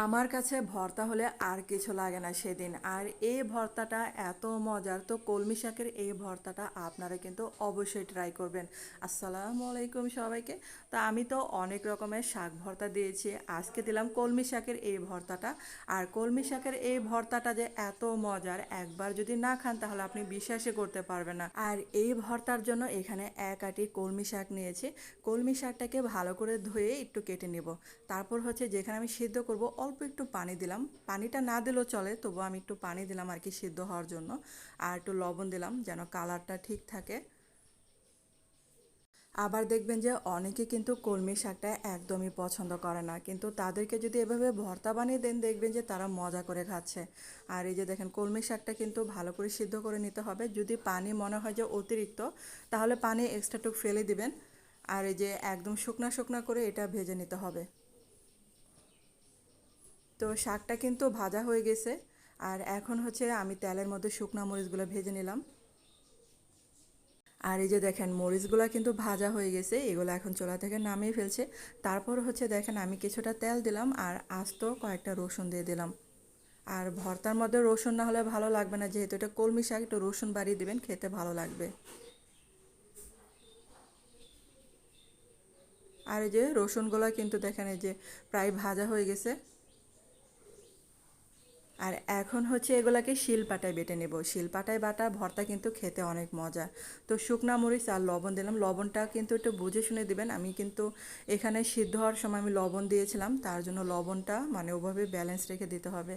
আমার কাছে ভর্তা হলে আর কিছু লাগে না সেদিন। আর এই ভর্তাটা এত মজার, তো কলমি শাকের এই ভর্তাটা আপনারা কিন্তু অবশ্যই ট্রাই করবেন। আসসালামু আলাইকুম সবাইকে। তো আমি তো অনেক রকমের শাক ভর্তা দিয়েছি, আজকে দিলাম কলমি শাকের এই ভর্তাটা। আর কলমি শাকের এই ভর্তাটা যে এত মজার, একবার যদি না খান তাহলে আপনি বিশ্বাসই করতে পারবেন না। আর এই ভর্তার জন্য এখানে এক আটি কলমি শাক নিয়েছি। কলমি শাকটাকে ভালো করে ধুয়ে একটু কেটে নেব। তারপর হচ্ছে যেখানে আমি সিদ্ধ করব অল্প একটু পানি দিলাম, পানিটা না দিলেও চলে, তবু আমি একটু পানি দিলাম আর কি সিদ্ধ হওয়ার জন্য। আর একটু লবণ দিলাম যেন কালারটা ঠিক থাকে। আবার দেখবেন যে অনেকে কিন্তু কলমি শাকটা একদমই পছন্দ করে না, কিন্তু তাদেরকে যদি এভাবে ভর্তা বানিয়ে দেন দেখবেন যে তারা মজা করে খাচ্ছে। আর এই যে দেখেন কলমি শাকটা কিন্তু ভালো করে সিদ্ধ করে নিতে হবে। যদি পানি মনে হয় যে অতিরিক্ত, তাহলে পানি এক্সট্রাটুকু ফেলে দিবেন। আর এই যে একদম শুকনা শুকনা করে এটা ভেজে নিতে হবে। তো শাকটা কিন্তু ভাজা হয়ে গেছে। আর এখন হচ্ছে আমি তেলের মধ্যে শুকনো মরিচগুলো ভেজে নিলাম। আর এই যে দেখেন মরিচগুলো কিন্তু ভাজা হয়ে গেছে, এগুলো এখন চুলা থেকে নামিয়ে ফেলছে। তারপর হচ্ছে দেখেন আমি কিছুটা তেল দিলাম আর আস্ত কয়েকটা রসুন দিয়ে দিলাম। আর ভর্তার মধ্যে রসুন না হলে ভালো লাগবে না, যেহেতু এটা কলমি শাক, একটু রসুন বাড়িয়ে দিবেন, খেতে ভালো লাগবে। আর এই যে রসুনগুলো কিন্তু দেখেন এই যে প্রায় ভাজা হয়ে গেছে। আর এখন হচ্ছে এগুলাকে শিলপাটায় বেটে নেব। শিলপাটায় বাটা ভর্তা কিন্তু খেতে অনেক মজা। তো শুকনা মরিচ আর লবণ দিলাম, লবণটা কিন্তু একটু বুঝে শুনে দিবেন। আমি কিন্তু এখানে সিদ্ধ হওয়ার সময় আমি লবণ দিয়েছিলাম, তার জন্য লবণটা মানে ওভাবে ব্যালেন্স রেখে দিতে হবে।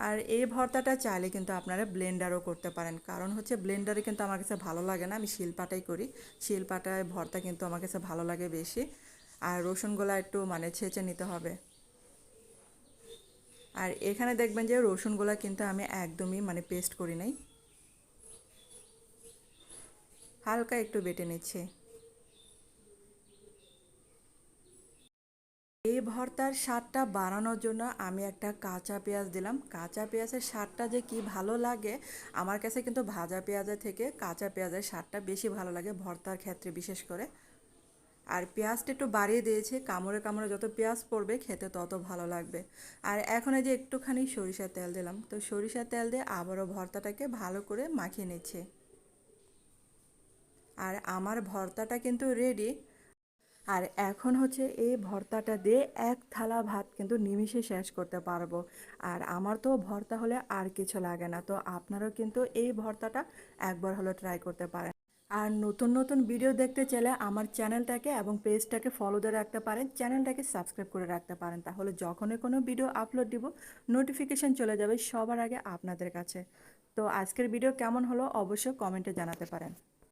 আর এই ভর্তাটা চাইলে কিন্তু আপনারা ব্লেন্ডারও করতে পারেন, কারণ হচ্ছে ব্লেন্ডারে কিন্তু আমার কাছে ভালো লাগে না, আমি শিলপাটাই করি। শিলপাটায় ভর্তা কিন্তু আমার কাছে ভালো লাগে বেশি। আর রসুনগুলা একটু মানে ছেঁচে নিতে হবে। আর এখানে দেখবেন যে রসুনগুলা কিন্তু আমি একদমই মানে পেস্ট করি নাই, হালকা একটু বেটে নিচ্ছি। এই ভর্তার স্বাদটা বাড়ানোর জন্য আমি একটা কাঁচা পেঁয়াজ দিলাম। কাঁচা পেঁয়াজের স্বাদটা যে কি ভালো লাগে, আমার কাছে কিন্তু ভাজা পেঁয়াজের থেকে কাঁচা পেঁয়াজের স্বাদটা বেশি ভালো লাগে ভর্তার ক্ষেত্রে বিশেষ করে। আর পেঁয়াজটা একটু বাড়িয়ে দিয়েছি, কামড়ে কামড়ে যত পেঁয়াজ পড়বে খেতে তত ভালো লাগবে। আর এখন এই যে একটুখানি সরিষার তেল দিলাম, তো সরিষার তেল দিয়ে আবারও ভর্তাটাকে ভালো করে মাখিয়ে নিচ্ছি। আর আমার ভর্তাটা কিন্তু রেডি। আর এখন হচ্ছে এই ভর্তাটা দিয়ে এক থালা ভাত কিন্তু নিমিষে শেষ করতে পারবো। আর আমার তো ভর্তা হলে আর কিছু লাগে না, তো আপনারাও কিন্তু এই ভর্তাটা একবার হলো ট্রাই করতে পারেন। আর নতুন নতুন ভিডিও দেখতে চাইলে আমার চ্যানেলটাকে এবং পেজটাকে ফলো দিয়ে রাখতে পারেন, চ্যানেলটাকে সাবস্ক্রাইব করে রাখতে পারেন, তাহলে যখনই কোনো ভিডিও আপলোড দিব নোটিফিকেশন চলে যাবে সবার আগে আপনাদের কাছে। তো আজকের ভিডিও কেমন হলো অবশ্যই কমেন্টে জানাতে পারেন।